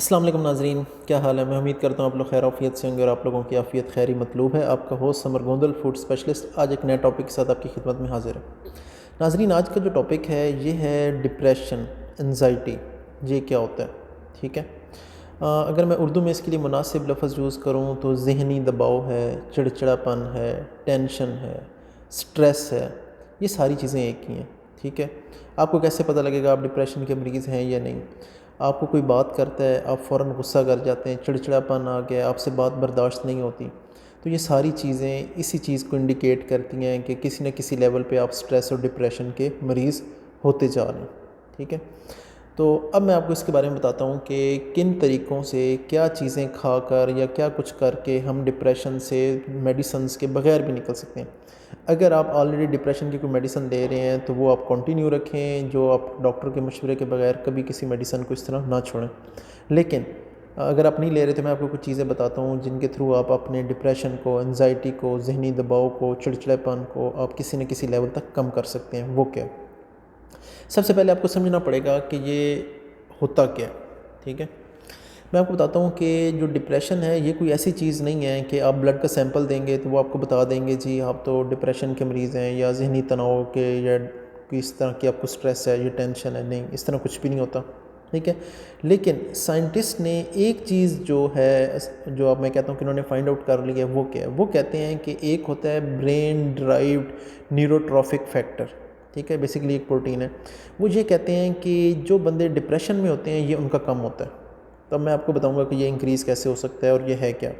अस्सलाम वालेकुम नाज़रीन, क्या हाल है। मैं उम्मीद करता हूँ आप लोग खैर आफियत से होंगे और आप लोगों की आफियत खैरी मतलूब है। आपका host summer Gondal food specialist आज एक नए टॉपिक के साथ आपकी खिदमत में हाजिर है। नाज़रीन, आज का जो टॉपिक है ये है डिप्रेशन, एनजाइटी। ये क्या होता है? ठीक है। अगर मैं उर्दू में इसके लिए मुनासिब लफ्ज़ यूज़ करूँ तो ज़हनी दबाव है, चिड़चिड़ापन है, टेंशन है, स्ट्रेस है। ये सारी चीज़ें एक ही हैं। ठीक है। आपको कैसे पता लगेगा आप डिप्रेशन के मरीज़ हैं या नहीं? आपको कोई बात करता है, आप फ़ौरन गुस्सा कर जाते हैं, चिड़चिड़ापन आ गया, आपसे बात बर्दाश्त नहीं होती। तो ये सारी चीज़ें इसी चीज़ को इंडिकेट करती हैं कि किसी न किसी लेवल पे आप स्ट्रेस और डिप्रेशन के मरीज़ होते जा रहे हैं। ठीक है। तो अब मैं आपको इसके बारे में बताता हूँ कि किन तरीक़ों से, क्या चीज़ें खाकर या क्या कुछ करके हम डिप्रेशन से मेडिसिन्स के बग़ैर भी निकल सकते हैं। अगर आप ऑलरेडी डिप्रेशन की कोई मेडिसिन ले रहे हैं तो वो आप कंटिन्यू रखें, जो आप डॉक्टर के मशवरे के बगैर कभी किसी मेडिसिन को इस तरह ना छोड़ें। लेकिन अगर आप नहीं ले रहे तो मैं आपको कुछ चीज़ें बताता हूँ जिनके थ्रू आप अपने डिप्रेशन को, एंजाइटी को, ज़हनी दबाव को, चिड़चिड़ापन को आप किसी न किसी लेवल तक कम कर सकते हैं। वो क्या? सबसे पहले आपको समझना पड़ेगा कि ये होता क्या है। ठीक है। मैं आपको बताता हूँ कि जो डिप्रेशन है ये कोई ऐसी चीज़ नहीं है कि आप ब्लड का सैंपल देंगे तो वो आपको बता देंगे जी आप तो डिप्रेशन के मरीज़ हैं या ज़हनी तनाव के या किस तरह की आपको स्ट्रेस है, ये टेंशन है। नहीं, इस तरह कुछ भी नहीं होता। ठीक है। लेकिन साइंटिस्ट ने एक चीज़ जो है जो अब मैं कहता हूँ कि उन्होंने फाइंड आउट कर लिया है, वो क्या है? वो कहते हैं कि एक होता है ब्रेन ड्राइव्ड न्यूरोट्रॉफिक फैक्टर। ठीक है। बेसिकली एक प्रोटीन है। वो ये कहते हैं कि जो बंदे डिप्रेशन में होते हैं ये उनका कम होता है। तब मैं आपको बताऊंगा कि ये इंक्रीज़ कैसे हो सकता है और ये है क्या।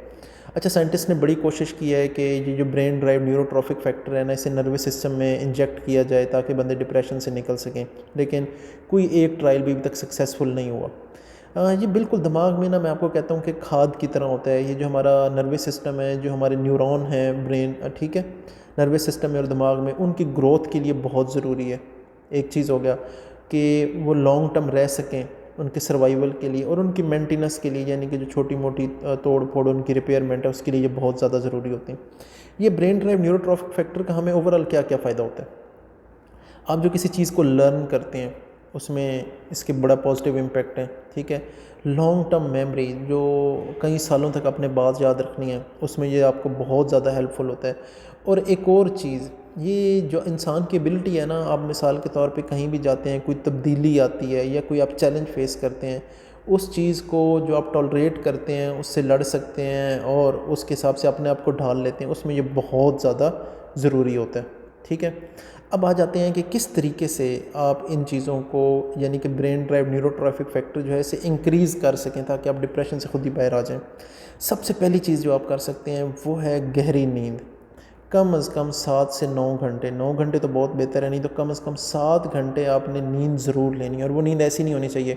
अच्छा, साइंटिस्ट ने बड़ी कोशिश की है कि ये जो ब्रेन ड्राइव न्यूरोट्रॉफिक फैक्टर है ना, इसे नर्वस सिस्टम में इंजेक्ट किया जाए ताकि बंदे डिप्रेशन से निकल सकें। लेकिन कोई एक ट्रायल भी अभी तक सक्सेसफुल नहीं हुआ। ये बिल्कुल दिमाग में ना, मैं आपको कहता हूँ कि खाद की तरह होता है। ये जो हमारा नर्वस सिस्टम है, जो हमारे न्यूरॉन हैं ब्रेन, ठीक है, नर्वस सिस्टम में और दिमाग में, उनकी ग्रोथ के लिए बहुत ज़रूरी है। एक चीज़ हो गया कि वो लॉन्ग टर्म रह सकें, उनके सर्वाइवल के लिए और उनकी मेंटेनेंस के लिए, यानी कि जो छोटी मोटी तोड़ फोड़ उनकी रिपेयरमेंट है उसके लिए ये बहुत ज़्यादा ज़रूरी होती है। ये ब्रेन ड्राइव न्यूरोट्रॉफिक फैक्टर का हमें ओवरऑल क्या क्या फ़ायदा होता है? आप जो किसी चीज़ को लर्न करते हैं उसमें इसके बड़ा पॉजिटिव इम्पैक्ट है। ठीक है। लॉन्ग टर्म मेमोरी, जो कई सालों तक अपने बात याद रखनी है, उसमें ये आपको बहुत ज़्यादा हेल्पफुल होता है। और एक और चीज़, ये जो इंसान की एबिलिटी है ना, आप मिसाल के तौर पे कहीं भी जाते हैं, कोई तब्दीली आती है या कोई आप चैलेंज फेस करते हैं, उस चीज़ को जो आप टॉलरेट करते हैं, उससे लड़ सकते हैं और उसके हिसाब से अपने आप को ढाल लेते हैं, उसमें ये बहुत ज़्यादा ज़रूरी होता है। ठीक है। अब आ जाते हैं कि किस तरीके से आप इन चीज़ों को, यानी कि ब्रेन ड्राइव न्यूरोट्रॉफिक फैक्टर जो है इसे इंक्रीज़ कर सकें ताकि आप डिप्रेशन से खुद ही बाहर आ जाएं। सबसे पहली चीज़ जो आप कर सकते हैं वो है गहरी नींद। कम अज़ कम 7 से 9 घंटे, 9 घंटे तो बहुत बेहतर है, नहीं तो कम अज़ कम 7 घंटे आपने नींद ज़रूर लेनी है। और वो नींद ऐसी नहीं होनी चाहिए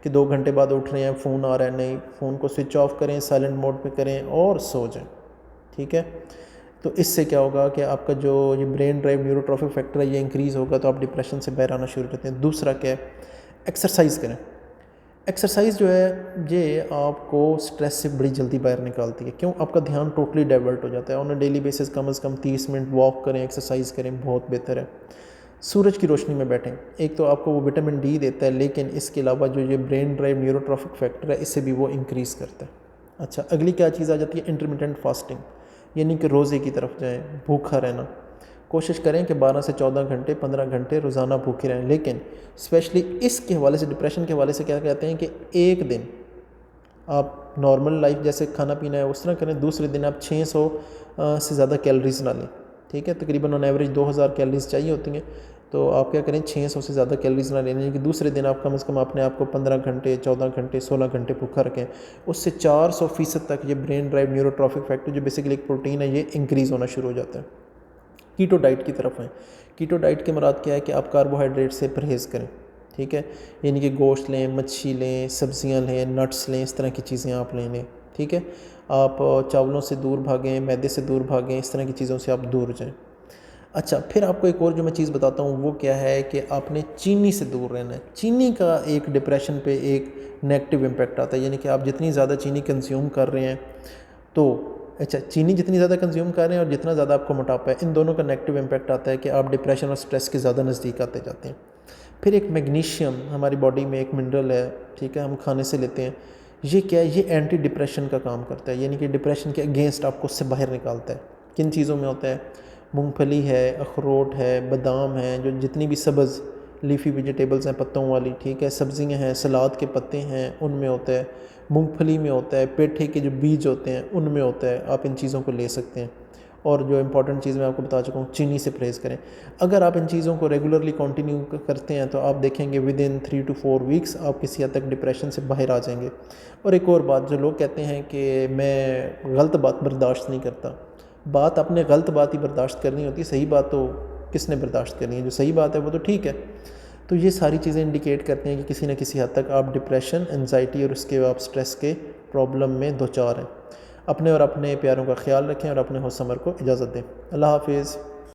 कि 2 घंटे बाद उठ रहे हैं, फ़ोन आ रहा है। नहीं, फ़ोन को स्विच ऑफ करें, साइलेंट मोड पे करें और सो जाएं। ठीक है। तो इससे क्या होगा कि आपका जो ये ब्रेन ड्राइव न्यूरोट्रॉफिक फैक्टर है ये इंक्रीज़ होगा, तो आप डिप्रेशन से बाहर आना शुरू करते हैं। दूसरा क्या है? एक्सरसाइज करें। एक्सरसाइज जो है ये आपको स्ट्रेस से बड़ी जल्दी बाहर निकालती है। क्यों? आपका ध्यान टोटली डाइवर्ट हो जाता है। ऑन अ डेली बेसिस कम से कम 30 मिनट वॉक करें, एक्सरसाइज करें, बहुत बेहतर है। सूरज की रोशनी में बैठें। एक तो आपको वो विटामिन डी देता है, लेकिन इसके अलावा जो ये ब्रेन ड्राइव न्यूरोट्रॉफिक फैक्टर है इससे भी वो इंक्रीज़ करता है। अच्छा, अगली क्या चीज़ आ जाती है? इंटरमिटेंट फास्टिंग, यानी कि रोज़े की तरफ जाएँ, भूखा रहना। कोशिश करें कि 12 से 14 घंटे, 15 घंटे रोज़ाना भूखे रहें। लेकिन स्पेशली इसके हवाले से, डिप्रेशन के हवाले से क्या कहते हैं कि एक दिन आप नॉर्मल लाइफ जैसे खाना पीना है उस तरह करें, दूसरे दिन आप 600 से ज़्यादा कैलोरीज़ ना लें। ठीक है। तकरीबन ऑन एवरेज 2000 कैलोरीज़ चाहिए होती हैं, तो आप क्या करें, 600 से ज़्यादा कैलोरीज़ ना लें। कि दूसरे दिन आप कम से कम अपने आप को 15 घंटे, 14 घंटे, 16 घंटे भूखा रखें। उससे 400% तक ये ब्रेन ड्राइव न्यूरोट्रॉफिक फैक्टर, जो बेसिकली एक प्रोटीन है, ये इंक्रीज़ होना शुरू हो जाता है। कीटो डाइट की तरफ हैं। कीटो डाइट के मुराद क्या है कि आप कार्बोहाइड्रेट से परहेज़ करें। ठीक है। यानी कि गोश्त लें, मच्छी लें, सब्जियां लें, नट्स लें, इस तरह की चीज़ें आप लें। ठीक है। आप चावलों से दूर भागें, मैदे से दूर भागें, इस तरह की चीज़ों से आप दूर जाएं। अच्छा, फिर आपको एक और जो मैं चीज़ बताता हूँ वो क्या है कि आपने चीनी से दूर रहना है। चीनी का एक डिप्रेशन पे एक नेगेटिव इम्पैक्ट आता है, यानी कि आप जितनी ज़्यादा चीनी कंज्यूम कर रहे हैं तो, अच्छा, चीनी जितनी ज़्यादा कंज्यूम कर रहे हैं और जितना ज़्यादा आपको मोटापा है, इन दोनों का नेगेटिव इम्पैक्ट आता है कि आप डिप्रेशन और स्ट्रेस के ज़्यादा नज़दीक आते जाते हैं। फिर एक मैग्नीशियम, हमारी बॉडी में एक मिनरल है, ठीक है, हम खाने से लेते हैं। ये क्या है, ये एंटी डिप्रेशन का काम करता है, यानी कि डिप्रेशन के अगेंस्ट आपको उससे बाहर निकालता है। किन चीज़ों में होता है? मूंगफली है, अखरोट है, बादाम है, जो जितनी भी सब्ज़ लीफी वेजिटेबल्स हैं पत्तों वाली, ठीक है, सब्ज़ियाँ हैं, सलाद के पत्ते हैं, उनमें होता है। मूंगफली में होता है, पेठे के जो बीज होते हैं उनमें होता है। आप इन चीज़ों को ले सकते हैं। और जो इम्पॉर्टेंट चीज़ मैं आपको बता चुका हूँ, चीनी से परहेज़ करें। अगर आप इन चीज़ों को रेगुलरली कंटिन्यू करते हैं तो आप देखेंगे विद इन 3 to 4 वीक्स आप किसी हद तक डिप्रेशन से बाहर आ जाएंगे। और एक और बात, जो लोग कहते हैं कि मैं गलत बात बर्दाश्त नहीं करता, बात आपने गलत बात ही बर्दाश्त करनी होती है, सही बात तो किसने बर्दाश्त करनी है? जो सही बात है वो तो ठीक है। तो ये सारी चीज़ें इंडिकेट करती हैं कि किसी न किसी हद तक आप डिप्रेशन, एंजाइटी और उसके आप स्ट्रेस के प्रॉब्लम में दो चार हैं। अपने और अपने प्यारों का ख्याल रखें और अपने होश समर को इजाज़त दें। अल्लाह हाफिज़।